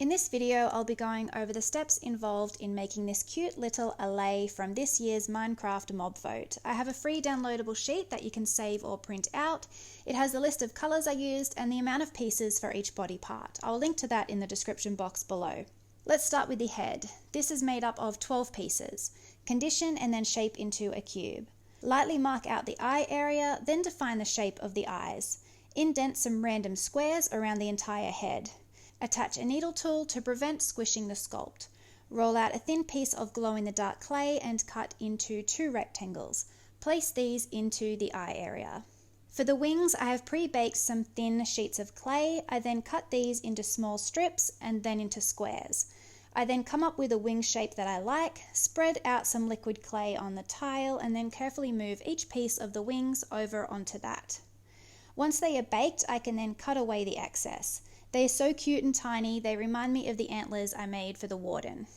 In this video, I'll be going over the steps involved in making this cute little allay from this year's Minecraft mob vote. I have a free downloadable sheet that you can save or print out. It has the list of colours I used and the amount of pieces for each body part. I'll link to that in the description box below. Let's start with the head. This is made up of 12 pieces. Condition and then shape into a cube. Lightly mark out the eye area, then define the shape of the eyes. Indent some random squares around the entire head. Attach a needle tool to prevent squishing the sculpt. Roll out a thin piece of glow-in-the-dark clay and cut into 2 rectangles. Place these into the eye area. For the wings, I have pre-baked some thin sheets of clay. I then cut these into small strips and then into squares. I then come up with a wing shape that I like, spread out some liquid clay on the tile, and then carefully move each piece of the wings over onto that. Once they are baked, I can then cut away the excess. They are so cute and tiny, they remind me of the antlers I made for the warden.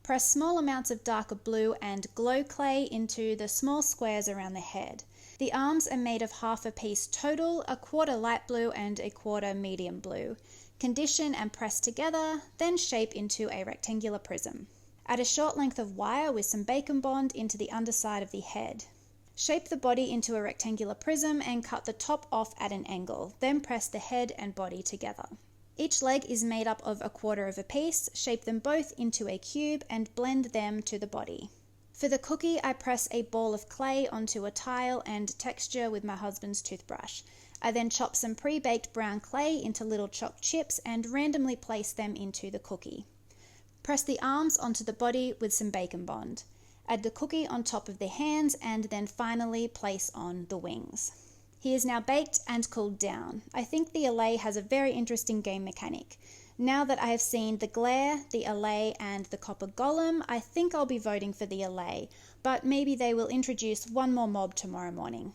Press small amounts of darker blue and glow clay into the small squares around the head. The arms are made of half a piece total, a quarter light blue and a quarter medium blue. Condition and press together, then shape into a rectangular prism. Add a short length of wire with some bacon bond into the underside of the head. Shape the body into a rectangular prism and cut the top off at an angle, then press the head and body together. Each leg is made up of a quarter of a piece, shape them both into a cube and blend them to the body. For the cookie, I press a ball of clay onto a tile and texture with my husband's toothbrush. I then chop some pre-baked brown clay into little chopped chips and randomly place them into the cookie. Press the arms onto the body with some bacon bond. Add the cookie on top of the hands and then finally place on the wings. He is now baked and cooled down. I think the allay has a very interesting game mechanic. Now that I have seen the glare, the allay and the copper golem, I think I'll be voting for the allay, but maybe they will introduce one more mob tomorrow morning.